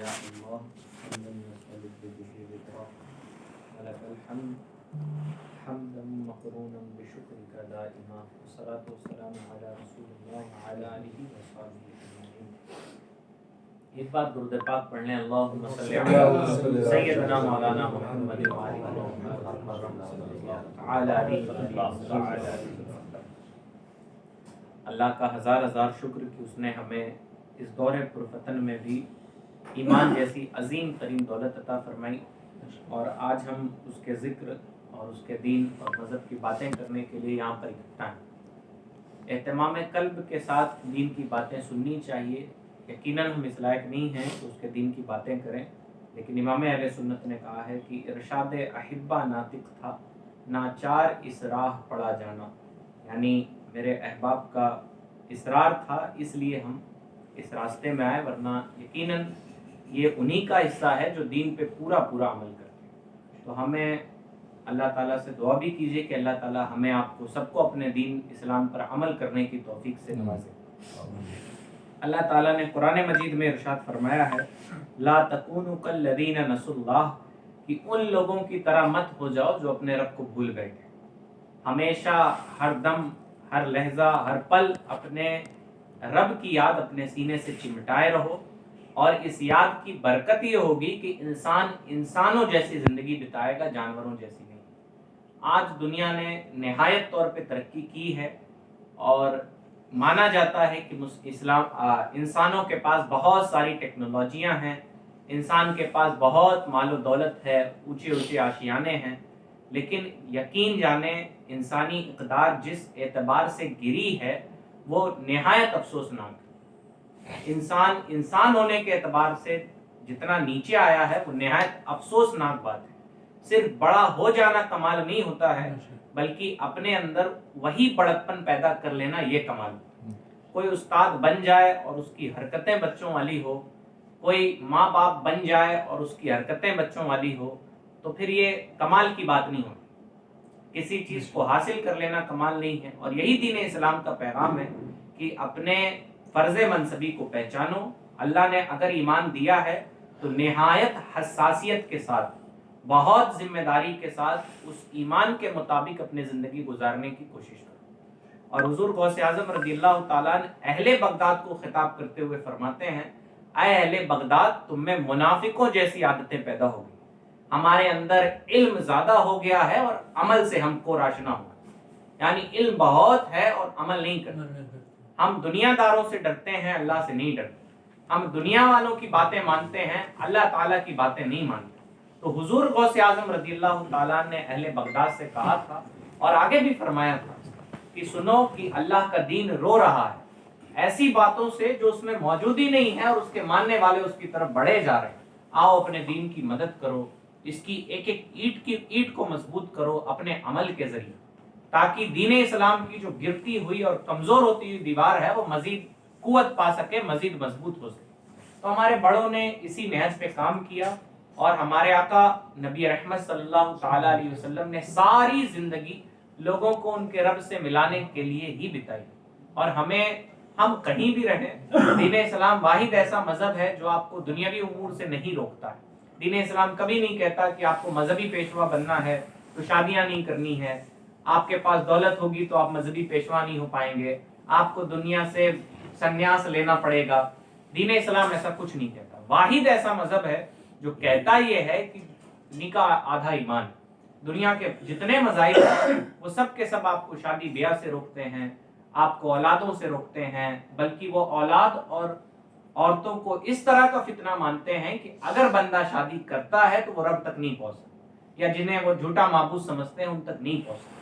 يا الله حمدا نستلذ به ذكرك ولك الحمد حمدا مقرونا بشكرك دائما والصلاة والسلام على رسول الله وعلى آله وصحبه أجمعين. ایک بار درود پاک پڑھ لیں. اللہم صلی علی سیدنا مولانا محمد وعلی اللہ کا ہزار ہزار شکر کہ اس نے ہمیں اس دور پرفتن میں بھی ایمان جیسی عظیم ترین دولت عطا فرمائی، اور آج ہم اس کے ذکر اور اس کے دین اور مذہب کی باتیں کرنے کے لیے یہاں پر اکٹھا ہیں. اہتمام قلب کے ساتھ دین کی باتیں سننی چاہیے. یقیناً ہم اس لائق نہیں ہیں کہ اس کے دین کی باتیں کریں، لیکن امام اہل سنت نے کہا ہے کہ ارشاد احبہ ناطق تھا، ناچار اسراح پڑا جانا، یعنی میرے احباب کا اصرار تھا اس لیے ہم اس راستے میں آئے، ورنہ یقیناً یہ انہی کا حصہ ہے جو دین پہ پورا عمل کرتے ہیں. تو ہمیں اللہ تعالیٰ سے دعا بھی کیجیے کہ اللہ تعالیٰ ہمیں آپ کو سب کو اپنے دین اسلام پر عمل کرنے کی توفیق سے نوازے. اللہ تعالیٰ نے قرآن مجید میں ارشاد فرمایا ہے لا تکونوا کالذین نسوا اللہ، کہ ان لوگوں کی طرح مت ہو جاؤ جو اپنے رب کو بھول بیٹھے. ہمیشہ ہر دم ہر لہجہ ہر پل اپنے رب کی یاد اپنے سینے سے چمٹائے رہو، اور اس یاد کی برکت یہ ہوگی کہ انسان انسانوں جیسی زندگی بتائے گا، جانوروں جیسی نہیں. آج دنیا نے نہایت طور پہ ترقی کی ہے، اور مانا جاتا ہے کہ انسانوں کے پاس بہت ساری ٹیکنالوجیاں ہیں، انسان کے پاس بہت مال و دولت ہے، اونچے آشیانے ہیں، لیکن یقین جانیں انسانی اقدار جس اعتبار سے گری ہے وہ نہایت افسوسناک ہے. انسان ہونے کے اعتبار سے جتنا نیچے آیا ہے وہ نہایت افسوسناک بات ہے. صرف بڑا ہو جانا کمال نہیں ہوتا ہے، بلکہ اپنے اندر وہی بڑکپن پیدا کر لینا یہ کمال. کوئی استاد بن جائے اور اس کی حرکتیں بچوں والی ہو، کوئی ماں باپ بن جائے اور اس کی حرکتیں بچوں والی ہو، تو پھر یہ کمال کی بات نہیں ہوتی. کسی چیز کو حاصل کر لینا کمال نہیں ہے، اور یہی دین اسلام کا پیغام ہے کہ اپنے فرض منصبی کو پہچانو. اللہ نے اگر ایمان دیا ہے تو نہایت حساسیت کے ساتھ، بہت ذمہ داری کے ساتھ اس ایمان کے مطابق اپنی زندگی گزارنے کی کوشش کرو. اور حضور غوث اعظم رضی اللہ تعالیٰ نے اہل بغداد کو خطاب کرتے ہوئے فرماتے ہیں اے اہل بغداد، تم میں منافقوں جیسی عادتیں پیدا ہو گئی. ہمارے اندر علم زیادہ ہو گیا ہے اور عمل سے ہم کو راشنا ہوا، یعنی علم بہت ہے اور عمل نہیں کرتے. ہم دنیا داروں سے ڈرتے ہیں، اللہ سے نہیں ڈرتے. ہم دنیا والوں کی باتیں مانتے ہیں، اللہ تعالیٰ کی باتیں نہیں مانتے. تو حضور غوث اعظم رضی اللہ تعالیٰ نے اہل بغداد سے کہا تھا اور آگے بھی فرمایا تھا کہ سنو کہ اللہ کا دین رو رہا ہے ایسی باتوں سے جو اس میں موجود ہی نہیں ہے، اور اس کے ماننے والے اس کی طرف بڑھے جا رہے ہیں. آؤ اپنے دین کی مدد کرو، اس کی ایک اینٹ کو مضبوط کرو اپنے عمل کے ذریعے، تاکہ دین اسلام کی جو گرتی ہوئی اور کمزور ہوتی ہوئی دیوار ہے وہ مزید قوت پا سکے، مزید مضبوط ہو سکے. تو ہمارے بڑوں نے اسی نہج پہ کام کیا، اور ہمارے آقا نبی رحمت صلی اللہ تعالی علیہ وسلم نے ساری زندگی لوگوں کو ان کے رب سے ملانے کے لیے ہی بتائی. اور ہم کہیں بھی رہیں، دین اسلام واحد ایسا مذہب ہے جو آپ کو دنیاوی امور سے نہیں روکتا ہے. دین اسلام کبھی نہیں کہتا کہ آپ کو مذہبی پیشوا بننا ہے تو شادیاں نہیں کرنی ہے، آپ کے پاس دولت ہوگی تو آپ مذہبی پیشوا نہیں ہو پائیں گے، آپ کو دنیا سے سنیاس لینا پڑے گا. دین اسلام ایسا کچھ نہیں کہتا. واحد ایسا مذہب ہے جو کہتا یہ ہے کہ نکاح آدھا ایمان. دنیا کے جتنے مذاہب ہیں وہ سب کے سب آپ کو شادی بیاہ سے روکتے ہیں، آپ کو اولادوں سے روکتے ہیں، بلکہ وہ اولاد اور عورتوں کو اس طرح کا فتنہ مانتے ہیں کہ اگر بندہ شادی کرتا ہے تو وہ رب تک نہیں پہنچ سکتا، یا جنہیں وہ جھوٹا معبود سمجھتے ہیں ان تک نہیں پہنچ سکتا.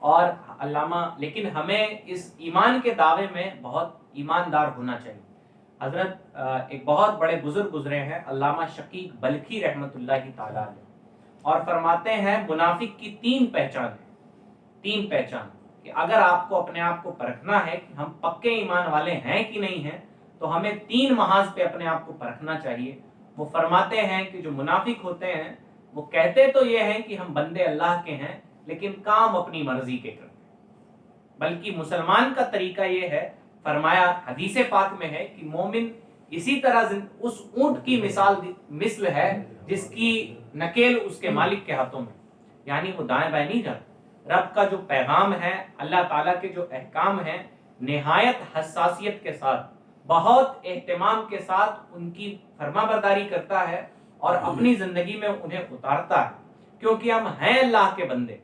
اور لیکن ہمیں اس ایمان کے دعوے میں بہت ایماندار ہونا چاہیے. حضرت ایک بہت بڑے بزرگ گزرے ہیں، علامہ شقیق بلخی رحمۃ اللہ تعالی علیہ، اور فرماتے ہیں منافق کی تین پہچان کہ اگر آپ کو اپنے آپ کو پرکھنا ہے کہ ہم پکے ایمان والے ہیں کہ نہیں ہیں، تو ہمیں تین محاذ پہ اپنے آپ کو پرکھنا چاہیے. وہ فرماتے ہیں کہ جو منافق ہوتے ہیں وہ کہتے تو یہ ہیں کہ ہم بندے اللہ کے ہیں، لیکن کام اپنی مرضی کے کرتے ہیں. بلکہ مسلمان کا طریقہ یہ ہے، فرمایا حدیث پاک میں ہے کہ مومن اسی طرح اس اونٹ کی مثل ہے جس کی نکیل اس کے مالک کے ہاتھوں میں، یعنی وہ دائیں بائیں نہیں جاتا۔ رب کا جو پیغام ہے، اللہ تعالیٰ کے جو احکام ہیں، نہایت حساسیت کے ساتھ، بہت اہتمام کے ساتھ ان کی فرما برداری کرتا ہے اور اپنی زندگی میں انہیں اتارتا ہے، کیونکہ ہم ہیں اللہ کے بندے،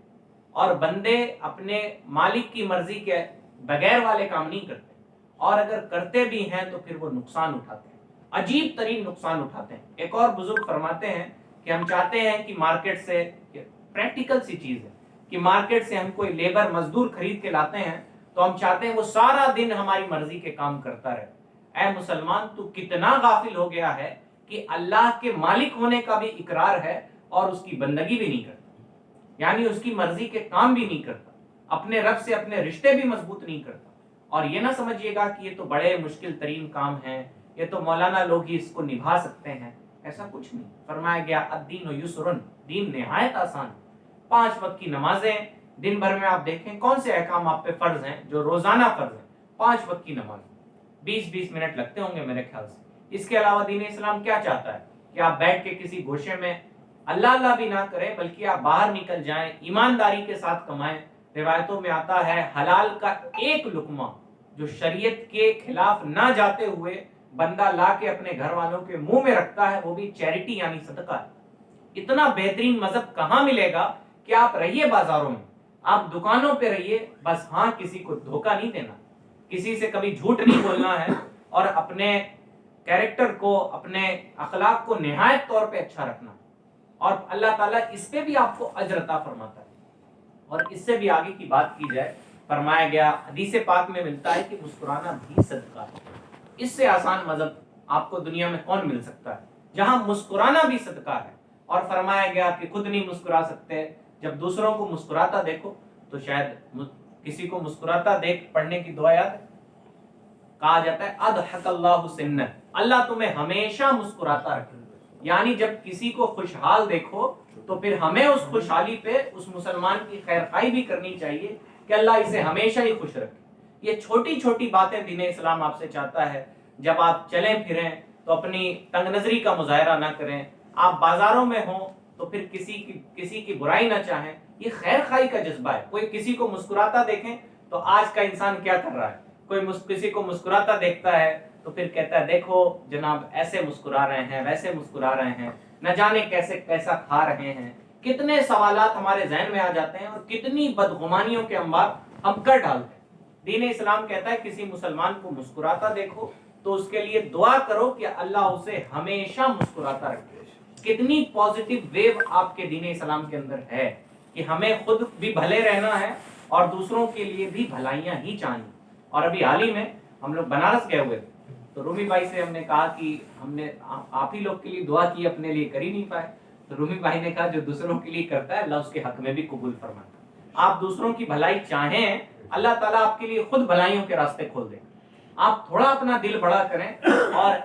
اور بندے اپنے مالک کی مرضی کے بغیر والے کام نہیں کرتے، اور اگر کرتے بھی ہیں تو پھر وہ نقصان اٹھاتے ہیں، عجیب ترین نقصان اٹھاتے ہیں۔ ایک اور بزرگ فرماتے ہیں کہ ہم چاہتے ہیں کہ مارکیٹ سے، پریکٹیکل سی چیز ہے کہ مارکیٹ سے ہم کوئی لیبر مزدور خرید کے لاتے ہیں تو ہم چاہتے ہیں وہ سارا دن ہماری مرضی کے کام کرتا رہے۔ اے مسلمان، تو کتنا غافل ہو گیا ہے کہ اللہ کے مالک ہونے کا بھی اقرار ہے اور اس کی بندگی بھی نہیں کرتا، یعنی اس کی مرضی کے کام بھی نہیں کرتا، اپنے رب سے اپنے رشتے بھی مضبوط نہیں کرتا۔ اور یہ نہ سمجھیے گا کہ یہ تو بڑے مشکل ترین کام ہیں، یہ تو مولانا لوگ ہی اس کو نبھا سکتے ہیں، ایسا کچھ نہیں۔ فرمایا گیا الدین یسرن، دین نہایت آسان۔ 5 وقت کی نمازیں، دن بھر میں آپ دیکھیں کون سے احکام آپ پہ فرض ہیں جو روزانہ فرض ہیں، 5 وقت کی نماز، 20-20 منٹ لگتے ہوں گے میرے خیال سے۔ اس کے علاوہ دین اسلام کیا چاہتا ہے کہ آپ بیٹھ کے کسی گوشے میں اللہ اللہ بھی نہ کریں، بلکہ آپ باہر نکل جائیں، ایمانداری کے ساتھ کمائیں۔ روایتوں میں آتا ہے حلال کا ایک لقمہ جو شریعت کے خلاف نہ جاتے ہوئے بندہ لا کے اپنے گھر والوں کے منہ میں رکھتا ہے، وہ بھی چیریٹی یعنی صدقہ ہے۔ اتنا بہترین مذہب کہاں ملے گا کہ آپ رہیے بازاروں میں، آپ دکانوں پہ رہیے، بس ہاں کسی کو دھوکہ نہیں دینا، کسی سے کبھی جھوٹ نہیں بولنا ہے، اور اپنے کیریکٹر کو، اپنے اخلاق کو نہایت طور پہ اچھا رکھنا، اور اللہ تعالیٰ اس پہ بھی آپ کو اجر عطا فرماتا ہے۔ اور اس سے بھی آگے کی بات کی جائے، فرمایا گیا حدیث پاک میں ملتا ہے کہ مسکرانا بھی صدقہ ہے۔ اس سے آسان مذہب آپ کو دنیا میں کون مل سکتا ہے جہاں مسکرانا بھی صدقہ ہے۔ اور فرمایا گیا کہ خود نہیں مسکرا سکتے، جب دوسروں کو مسکراتا دیکھو تو شاید کسی کو مسکراتا دیکھ پڑھنے کی دعا یاد ہے، کہا جاتا ہے اضحک اللہ سنہ، اللہ تمہیں ہمیشہ مسکراتا رکھے، یعنی جب کسی کو خوشحال دیکھو تو پھر ہمیں اس خوشحالی پہ اس مسلمان کی خیر خواہی بھی کرنی چاہیے کہ اللہ اسے ہمیشہ ہی خوش رکھے۔ یہ چھوٹی چھوٹی باتیں دین اسلام آپ سے چاہتا ہے۔ جب آپ چلیں پھریں تو اپنی تنگ نظری کا مظاہرہ نہ کریں، آپ بازاروں میں ہوں تو پھر کسی کی برائی نہ چاہیں، یہ خیر خواہی کا جذبہ ہے۔ کوئی کسی کو مسکراتا دیکھیں تو آج کا انسان کیا کر رہا ہے، کوئی کسی کو مسکراتا دیکھتا ہے تو پھر کہتا ہے دیکھو جناب ایسے مسکرا رہے ہیں، ویسے مسکرا رہے ہیں، نہ جانے کیسے کیسا کھا رہے ہیں۔ کتنے سوالات ہمارے ذہن میں آ جاتے ہیں اور کتنی بدگمانیوں کے انبار ہم کر ڈالتے ہیں۔ دین اسلام کہتا ہے کسی مسلمان کو مسکراتا دیکھو تو اس کے لیے دعا کرو کہ اللہ اسے ہمیشہ مسکراتا رکھے۔ کتنی پازیٹیو ویو آپ کے دین اسلام کے اندر ہے کہ ہمیں خود بھی بھلے رہنا ہے اور دوسروں کے لیے بھی بھلائیاں ہی چاہیے۔ اور ابھی حال ہی میں ہم لوگ بنارس گئے ہوئے تھے تو رومی بھائی سے ہم نے کہا کہ ہم نے آپ ہی لوگ کے لیے دعا کی، اپنے لیے کر ہی نہیں پائے، تو رومی بھائی نے کہا جو دوسروں کے لیے کرتا ہے اللہ اس کے حق میں بھی قبول فرماتا ہے۔ آپ دوسروں کی بھلائی چاہیں، اللہ تعالیٰ آپ کے لیے خود بھلائیوں کے راستے کھول دے گا۔ آپ تھوڑا اپنا دل بڑا کریں، اور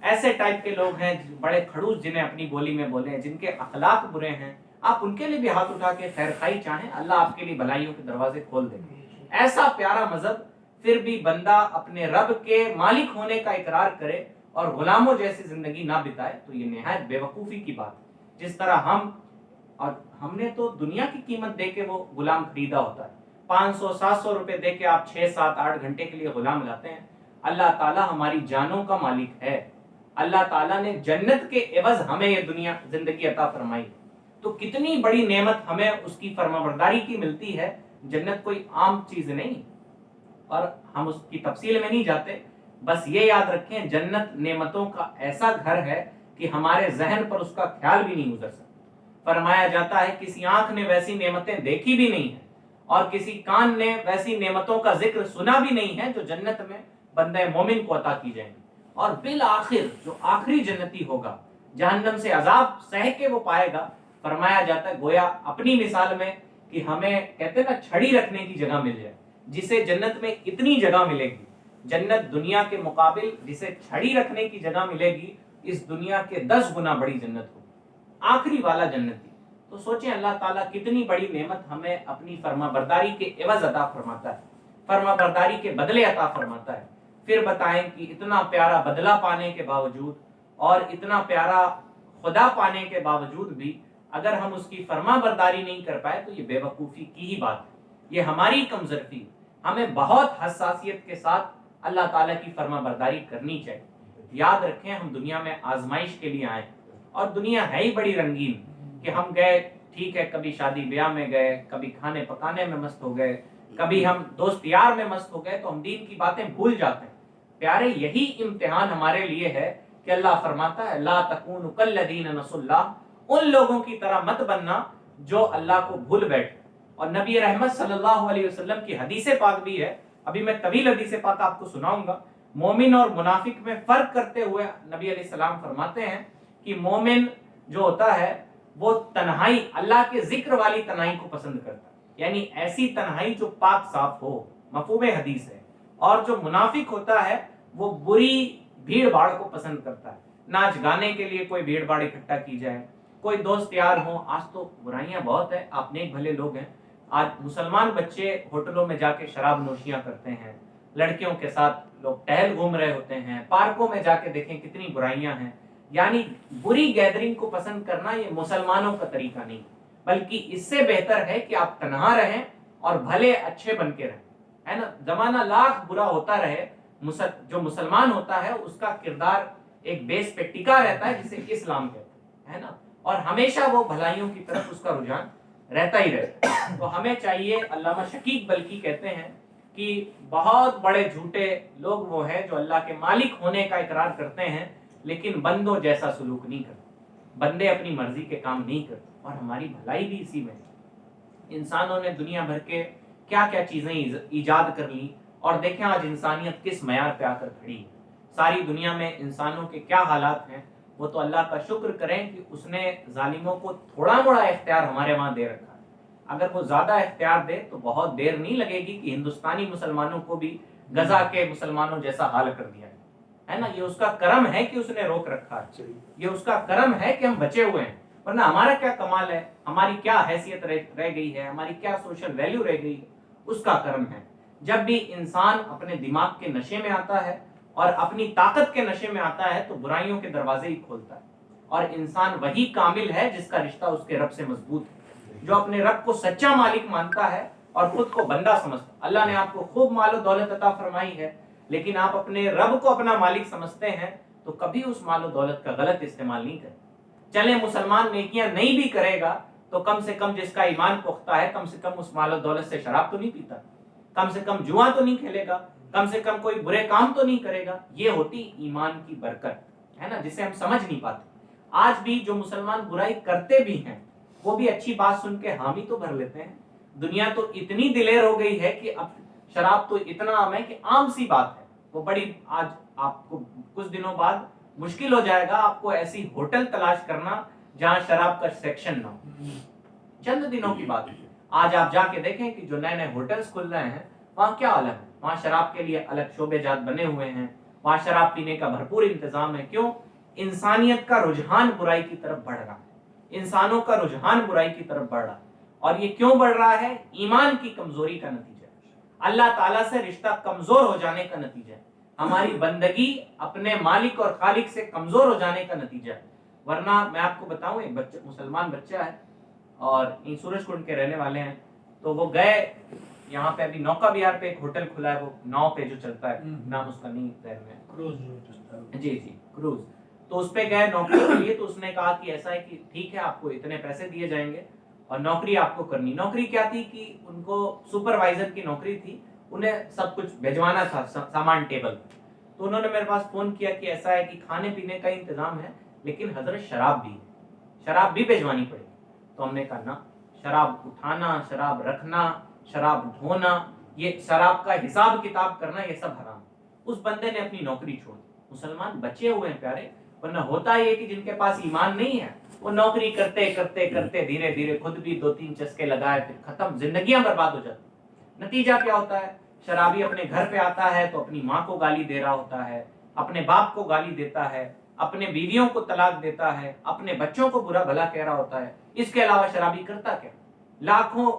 ایسے ٹائپ کے لوگ ہیں بڑے کھڑوس جنہیں اپنی بولی میں بولیں، جن کے اخلاق برے ہیں، آپ ان کے لیے بھی ہاتھ اٹھا کے خیر خواہی چاہیں، اللہ آپ کے لیے بھلائیوں کے دروازے کھول دے گا۔ ایسا پیارا مذہب، پھر بھی بندہ اپنے رب کے مالک ہونے کا اقرار کرے اور غلاموں جیسی زندگی نہ بتائے تو یہ نہایت بے وقوفی کی بات ہے۔ جس طرح ہم نے تو دنیا کی قیمت دے کے وہ غلام خریدا ہوتا ہے، 500-700 روپے دے کے آپ 6-7-8 گھنٹے کے لیے غلام لاتے ہیں۔ اللہ تعالیٰ ہماری جانوں کا مالک ہے، اللہ تعالیٰ نے جنت کے عوض ہمیں یہ دنیا زندگی عطا فرمائی، تو کتنی بڑی نعمت ہمیں اس کی فرمانبرداری کی ملتی ہے۔ جنت کوئی عام چیز نہیں، اور ہم اس کی تفصیل میں نہیں جاتے، بس یہ یاد رکھیں جنت نعمتوں کا ایسا گھر ہے کہ ہمارے ذہن پر اس کا خیال بھی نہیں گزر سکتا۔ فرمایا جاتا ہے کسی آنکھ نے ویسی نعمتیں دیکھی بھی نہیں ہیں اور کسی کان نے ویسی نعمتوں کا ذکر سنا بھی نہیں ہے جو جنت میں بندہ مومن کو عطا کی جائیں گی۔ اور بالآخر جو آخری جنتی ہوگا، جہنم سے عذاب سہ کے وہ پائے گا، فرمایا جاتا ہے گویا اپنی مثال میں کہ ہمیں کہتے ہیں نا چھڑی رکھنے کی جگہ مل جائے، جسے جنت میں اتنی جگہ ملے گی، جنت دنیا کے مقابل جسے چھڑی رکھنے کی جگہ ملے گی اس دنیا کے 10 گنا بڑی جنت ہوگی، آخری والا جنتی۔ تو سوچیں اللہ تعالیٰ کتنی بڑی نعمت ہمیں اپنی فرما برداری کے عوض عطا فرماتا ہے، فرما برداری کے بدلے عطا فرماتا ہے۔ پھر بتائیں کہ اتنا پیارا بدلہ پانے کے باوجود اور اتنا پیارا خدا پانے کے باوجود بھی اگر ہم اس کی فرما برداری نہیں کر پائے تو یہ بے وقوفی کی ہی بات ہے، یہ ہماری کمزوری۔ ہمیں بہت حساسیت کے ساتھ اللہ تعالیٰ کی فرما برداری کرنی چاہیے۔ یاد رکھیں ہم دنیا میں آزمائش کے لیے آئے، اور دنیا ہے ہی بڑی رنگین کہ ہم گئے، ٹھیک ہے، کبھی شادی بیاہ میں گئے، کبھی کھانے پکانے میں مست ہو گئے، کبھی ہم دوست یار میں مست ہو گئے، تو ہم دین کی باتیں بھول جاتے ہیں۔ پیارے یہی امتحان ہمارے لیے ہے کہ اللہ فرماتا ہے لا تکونوا کالذین نسوا اللہ، ان لوگوں کی طرح مت بننا جو اللہ کو بھول بیٹھے۔ اور نبی رحمت صلی اللہ علیہ وسلم کی حدیث پاک بھی ہے، ابھی میں طویل حدیث پاک آپ کو سناؤں گا۔ مومن اور منافق میں فرق کرتے ہوئے نبی علیہ السلام فرماتے ہیں کہ مومن جو ہوتا ہے وہ تنہائی، اللہ کے ذکر والی تنہائی کو پسند کرتا ہے، یعنی ایسی تنہائی جو پاک صاف ہو، مفہوم حدیث ہے۔ اور جو منافق ہوتا ہے وہ بری بھیڑ بھاڑ کو پسند کرتا ہے، ناچ گانے کے لیے کوئی بھیڑ بھاڑ اکٹھا کی جائے، کوئی دوست یار ہوں۔ آج تو برائیاں بہت ہیں، آپ نیک بھلے لوگ ہیں، آج مسلمان بچے ہوٹلوں میں جا کے شراب نوشیاں کرتے ہیں، لڑکیوں کے ساتھ لوگ ٹہل گھوم رہے ہوتے ہیں، پارکوں میں جا کے دیکھیں کتنی برائیاں ہیں۔ یعنی بری گیدرنگ کو پسند کرنا یہ مسلمانوں کا طریقہ نہیں، بلکہ اس سے بہتر ہے کہ آپ تنہا رہیں اور بھلے اچھے بن کے رہیں، ہے نا۔ زمانہ لاکھ برا ہوتا رہے، جو مسلمان ہوتا ہے اس کا کردار ایک بیس پہ ٹکا رہتا ہے، جسے اسلام کہتے ہیں نا، اور ہمیشہ وہ بھلائیوں کی طرف اس کا رجحان رہتا ہی رہتا ہے۔ تو ہمیں چاہیے، علامہ شقیق بلخی کہتے ہیں کہ بہت بڑے جھوٹے لوگ وہ ہیں جو اللہ کے مالک ہونے کا اقرار کرتے ہیں لیکن بندوں جیسا سلوک نہیں کرتے، بندے اپنی مرضی کے کام نہیں کرتے، اور ہماری بھلائی بھی اسی میں ہے۔ انسانوں نے دنیا بھر کے کیا کیا چیزیں ایجاد کر لی، اور دیکھیں آج انسانیت کس معیار پہ آ کر کھڑی ہے۔ ساری دنیا میں انسانوں کے کیا حالات ہیں، وہ تو اللہ کا شکر کریں کہ اس نے ظالموں کو تھوڑا موڑا اختیار ہمارے وہاں دے رکھا ہے۔ اگر وہ زیادہ اختیار دے تو بہت دیر نہیں لگے گی کہ ہندوستانی مسلمانوں کو بھی غزہ کے مسلمانوں جیسا حال کر دیا ہے نا۔ یہ اس کا کرم ہے کہ اس نے روک رکھا ہے، یہ اس کا کرم ہے کہ ہم بچے ہوئے ہیں، ورنہ ہمارا کیا کمال ہے، ہماری کیا حیثیت رہ گئی ہے، ہماری کیا سوشل ویلیو رہ گئی، اس کا کرم ہے۔ جب بھی انسان اپنے دماغ کے نشے میں آتا ہے اور اپنی طاقت کے نشے میں آتا ہے تو برائیوں کے دروازے ہی کھولتا ہے، اور انسان وہی کامل ہے جس کا رشتہ اس کے رب سے مضبوط ہے، جو اپنے رب کو سچا مالک مانتا ہے اور خود کو بندہ سمجھتا ہے۔ اللہ نے آپ کو خوب مال و دولت عطا فرمائی ہے، لیکن آپ اپنے رب کو اپنا مالک سمجھتے ہیں تو کبھی اس مال و دولت کا غلط استعمال نہیں کریں۔ چلیں مسلمان نیکیاں نہیں بھی کرے گا تو کم سے کم جس کا ایمان پختہ ہے، کم سے کم اس مال و دولت سے شراب تو نہیں پیتا، کم سے کم جوا تو نہیں کھیلے گا، کم سے کم کوئی برے کام تو نہیں کرے گا۔ یہ ہوتی ایمان کی برکت، ہے نا، جسے ہم سمجھ نہیں پاتے۔ آج بھی جو مسلمان برائی کرتے بھی ہیں وہ بھی اچھی بات سن کے حامی تو بھر لیتے ہیں۔ دنیا تو اتنی دلیر ہو گئی ہے کہ اب شراب تو اتنا عام ہے کہ عام سی بات ہے، وہ بڑی، آج آپ کو کچھ دنوں بعد مشکل ہو جائے گا آپ کو ایسی ہوٹل تلاش کرنا جہاں شراب کا سیکشن نہ ہو۔ چند دنوں کی بات ہے، آج آپ جا کے دیکھیں کہ جو نئے نئے ہوٹلز کھل رہے ہیں وہاں کیا عالم ہے، وہاں شراب کے لیے الگ شعبے جات بنے ہوئے ہیں، وہاں شراب پینے کا بھرپور انتظام ہے۔ کیوں؟ انسانیت کا رجحان برائی کی طرف بڑھ رہا ہے، انسانوں کا رجحان برائی کی طرف بڑھ رہا ہے، اور یہ کیوں بڑھ رہا ہے؟ ایمان کی کمزوری کا نتیجہ ہے، اللہ تعالیٰ سے رشتہ کمزور ہو جانے کا نتیجہ ہے، ہماری بندگی اپنے مالک اور خالق سے کمزور ہو جانے کا نتیجہ ہے۔ ورنہ میں آپ کو بتاؤں، ایک بچہ، مسلمان بچہ ہے اور سورج کنڈ کے رہنے والے ہیں، تو وہ گئے یہاں پہ ابھی نوکا بہار پہ ایک ہوٹل کھلا ہے، وہ ناؤ پہ جو چلتا ہے، نام اس کا نہیں ذہن میں، کروز، جی کروز، تو اس پہ گئے نوکری کے لیے۔ تو اس نے کہا کہ ایسا ہے کہ ٹھیک ہے آپ کو اتنے پیسے دیے جائیں گے اور نوکری آپ کو کرنی۔ نوکری کیا تھی کہ ان کو سپروائزر کی نوکری تھی، انہیں سب کچھ بھیجوانا تھا، سامان ٹیبل۔ تو انہوں نے میرے پاس فون کیا کہ ایسا ہے کہ کھانے پینے کا انتظام ہے لیکن حضرت شراب بھی ہے، شراب بھی بھیجوانی پڑے گی۔ تو ہم نے کہا نا، شراب اٹھانا، شراب رکھنا، شراب دھونا، یہ شراب کا حساب کتاب کرنا، یہ سب حرام۔ اس بندے نے اپنی نوکری چھوڑ دی۔ مسلمان بچے ہوئے ہیں پیارے، ورنہ ہوتا یہ کہ جن کے پاس ایمان نہیں ہے وہ نوکری کرتے کرتے کرتے دھیرے دھیرے خود بھی 2-3 چسکے لگائے، پھر ختم، زندگیاں برباد ہو جاتی۔ نتیجہ کیا ہوتا ہے؟ شرابی اپنے گھر پہ آتا ہے تو اپنی ماں کو گالی دے رہا ہوتا ہے، اپنے باپ کو گالی دیتا ہے، اپنے بیویوں کو طلاق دیتا ہے، اپنے بچوں کو برا بھلا کہہ رہا ہوتا ہے۔ اس کے علاوہ شرابی کرتا کیا؟ لاکھوں،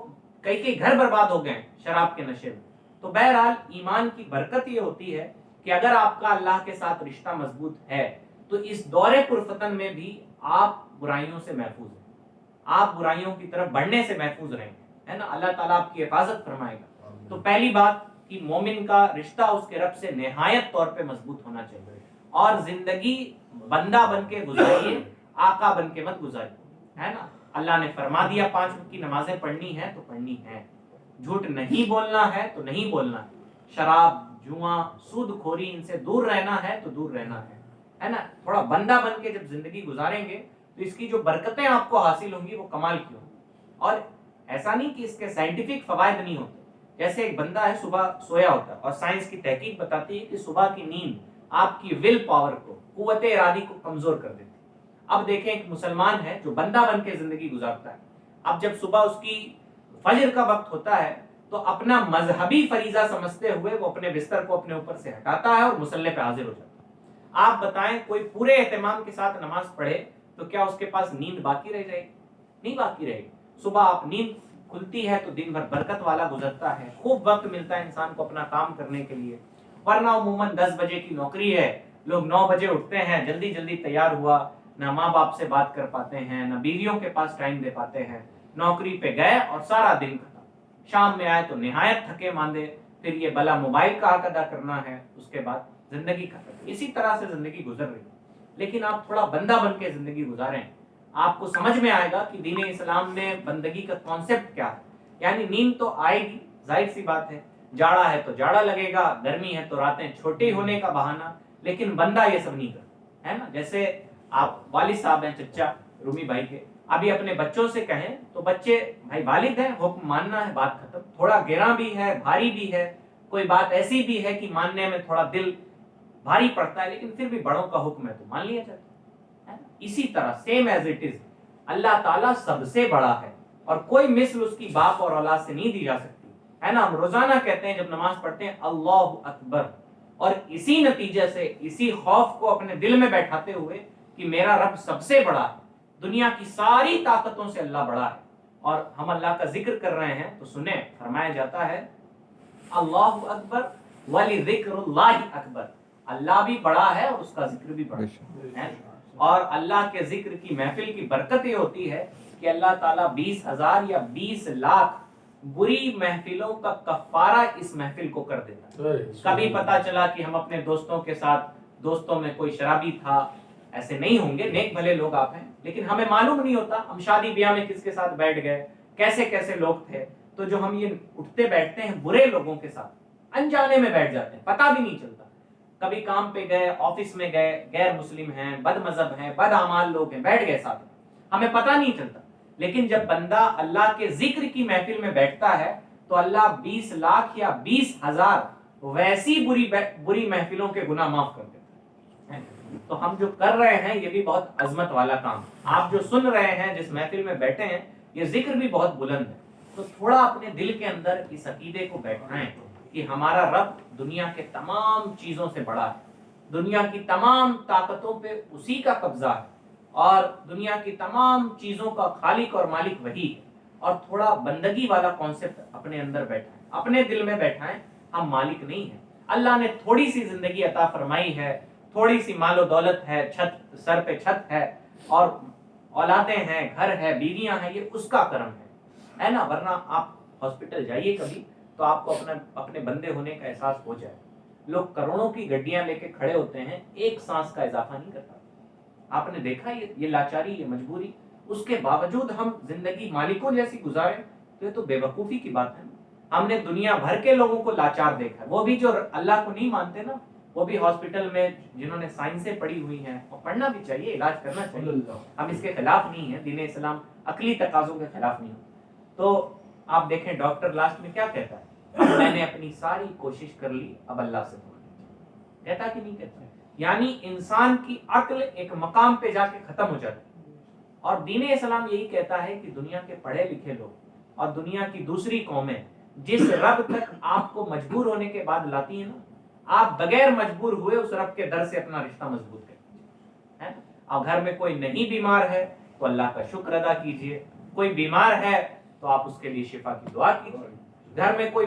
کئی گھر برباد ہو گئے شراب کے نشے میں۔ تو بہرحال ایمان کی برکت یہ ہوتی ہے کہ اگر آپ کا اللہ کے ساتھ رشتہ مضبوط ہے تو اس دور پرفتن میں بھی آپ برائیوں سے محفوظ ہیں, آپ برائیوں کی طرف بڑھنے سے محفوظ رہیں گے, ہے نا. اللہ تعالیٰ آپ کی حفاظت فرمائے گا. تو پہلی بات کہ مومن کا رشتہ اس کے رب سے نہایت طور پہ مضبوط ہونا چاہیے, اور زندگی بندہ بن کے گزاریے, آقا بن کے مت گزاریے, ہے نا. اللہ نے فرما دیا 5 وقت کی نمازیں پڑھنی ہے تو پڑھنی ہے, جھوٹ نہیں بولنا ہے تو نہیں بولنا ہے, شراب, جوا, سود خوری ان سے دور رہنا ہے تو دور رہنا ہے نا. تھوڑا بندہ بن کے جب زندگی گزاریں گے تو اس کی جو برکتیں آپ کو حاصل ہوں گی وہ کمال کی ہوں گی. اور ایسا نہیں کہ اس کے سائنٹیفک فوائد نہیں ہوتے. جیسے ایک بندہ ہے صبح سویا ہوتا ہے, اور سائنس کی تحقیق بتاتی ہے کہ صبح کی نیند آپ کی ول پاور کو, قوت ارادی کو کمزور کر دیتی ہے. اب دیکھیں ایک مسلمان ہے جو بندہ بن کے زندگی گزارتا ہے, اب جب صبح اس کی فجر کا وقت ہوتا ہے تو اپنا مذہبی فریضہ سمجھتے ہوئے وہ اپنے بستر کو اپنے اوپر سے ہٹاتا ہے اور مصلی پہ حاضر ہو جاتا ہے. آپ بتائیں کوئی پورے اہتمام کے ساتھ نماز پڑھے تو کیا اس کے پاس نیند باقی رہ جائے گی؟ نہیں باقی رہے گی. صبح آپ نیند کھلتی ہے تو دن بھر برکت والا گزرتا ہے, خوب وقت ملتا ہے انسان کو اپنا کام کرنے کے لیے. ورنہ عموماً 10 بجے کی نوکری ہے, لوگ 9 بجے اٹھتے ہیں, جلدی جلدی تیار ہوا, نہ ماں باپ سے بات کر پاتے ہیں, نہ بیویوں کے پاس ٹائم دے پاتے ہیں, نوکری پہ گئے اور سارا دن ختم. شام میں آئے تو نہایت تھکے ماندے, پھر یہ بلا موبائل کا حق ادا کرنا ہے, اس کے بعد زندگی ختم. اسی طرح سے زندگی گزر رہی ہے. لیکن آپ تھوڑا بندہ بن کے زندگی گزاریں, آپ کو سمجھ میں آئے گا کہ دین اسلام میں بندگی کا کانسیپٹ کیا ہے. یعنی نیند تو آئے گی, ظاہر سی بات ہے, جاڑا ہے تو جاڑا لگے گا, گرمی ہے تو راتیں چھوٹی ہونے کا بہانہ, لیکن بندہ یہ سب نہیں کرتا, ہے نا. جیسے آپ والد صاحب ہیں چچا رومی بھائی کے, ابھی اپنے بچوں سے کہیں تو بچے بھائی والد ہیں, حکم ماننا ہے, بات ختم. تھوڑا گراں بھی ہے, بھاری بھی ہے, کوئی بات ایسی بھی ہے کہ ماننے میں تھوڑا دل بھاری پڑتا ہے, لیکن پھر بھی بڑوں کا حکم ہے تو مان لیا جاتا ہے. اسی طرح سیم ایز اٹ از اللہ تعالیٰ سب سے بڑا ہے, اور کوئی مثل اس کی باپ اور اولاد سے نہیں دی جا سکتی, ہے نا. ہم روزانہ کہتے ہیں جب نماز پڑھتے ہیں اللہ اکبر, اور اسی نتیجے سے اسی خوف کو اپنے دل میں بیٹھاتے ہوئے کہ میرا رب سب سے بڑا ہے, دنیا کی ساری طاقتوں سے اللہ بڑا ہے, اور ہم اللہ کا ذکر کر رہے ہیں تو سنیں, فرمایا جاتا ہے اللہ اکبر ولذکر اللہ اکبر, اللہ بھی بڑا ہے اور اس کا ذکر بھی بڑا ہے. اور اللہ کے ذکر کی محفل کی برکت یہ ہوتی ہے کہ اللہ تعالیٰ 20,000 یا 20 لاکھ بری محفلوں کا کفارہ اس محفل کو کر دیتا ہے. کبھی پتا چلا کہ ہم اپنے دوستوں کے ساتھ, دوستوں میں کوئی شرابی تھا, ایسے نہیں ہوں گے, نیک بھلے لوگ آپ ہیں, لیکن ہمیں معلوم نہیں ہوتا ہم شادی بیاہ میں کس کے ساتھ بیٹھ گئے, کیسے کیسے لوگ تھے. تو جو ہم یہ اٹھتے بیٹھتے ہیں برے لوگوں کے ساتھ, انجانے میں بیٹھ جاتے ہیں, پتہ بھی نہیں چلتا. کبھی کام پہ گئے, آفس میں گئے, غیر مسلم ہیں, بد مذہب ہیں, بد اعمال لوگ ہیں, بیٹھ گئے ساتھ, ہمیں پتہ نہیں چلتا. لیکن جب بندہ اللہ کے ذکر کی محفل میں بیٹھتا ہے تو اللہ 20 لاکھ یا 20,000 ویسی بری محفلوں کے گناہ معاف کر دیتا ہے. تو ہم جو کر رہے ہیں یہ بھی بہت عظمت والا کام. آپ جو سن رہے ہیں, جس محفل میں بیٹھے ہیں, یہ ذکر بھی بہت بلند ہے. تو تھوڑا اپنے دل کے اندر اس عقیدے کو بیٹھائیں کہ ہمارا رب دنیا کے تمام چیزوں سے بڑا ہے, دنیا کی تمام طاقتوں پہ اسی کا قبضہ ہے, اور دنیا کی تمام چیزوں کا خالق اور مالک وہی ہے. اور تھوڑا بندگی والا کانسیپٹ اپنے اندر بیٹھائیں, اپنے دل میں بیٹھائیں, ہم مالک نہیں ہیں. اللہ نے تھوڑی سی زندگی عطا فرمائی ہے, تھوڑی سی مال و دولت ہے, چھت سر پہ چھت ہے, اور اولادیں ہیں, گھر ہے, بیویاں ہیں, یہ اس کا کرم ہے نا. ورنہ آپ ہاسپٹل جائیے کبھی تو آپ کو اپنے بندے ہونے کا احساس ہو جائے. لوگ کروڑوں کی گڈیاں لے کے کھڑے ہوتے ہیں, ایک سانس کا اضافہ نہیں کرتا. آپ نے دیکھا یہ لاچاری, یہ مجبوری, اس کے باوجود ہم زندگی مالکوں جیسی گزاریں تو یہ تو بے وقوفی کی بات ہے. ہم نے دنیا بھر کے لوگوں کو لاچار دیکھا, وہ بھی جو اللہ کو نہیں مانتے نا, وہ بھی ہاسپٹل میں جنہوں نے سائنسیں پڑھی ہوئی ہیں, اور پڑھنا بھی چاہیے, علاج کرنا چاہیے, ہم اس کے خلاف نہیں ہیں, دین اسلام عقلی تقاضوں کے خلاف نہیں. تو آپ دیکھیں ڈاکٹر لاسٹ میں کیا کہتا ہے, میں نے اپنی ساری کوشش کر لی, اب اللہ سے کہتا کہ نہیں کہتا. یعنی انسان کی عقل ایک مقام پہ جا کے ختم ہو جاتی ہے. اور دین اسلام یہی کہتا ہے کہ دنیا کے پڑھے لکھے لوگ اور دنیا کی دوسری قومیں جس رب تک آپ کو مجبور ہونے کے بعد لاتی ہیں نا, آپ بغیر مجبور ہوئے اس رب کے در سے اپنا رشتہ مضبوط کریں. اور گھر میں کوئی نہیں بیمار ہے تو اللہ کا شکر ادا کیجئے, کوئی بیمار ہے تو آپ اس کے لیے شفا کی دعا کیجئے. گھر میں کوئی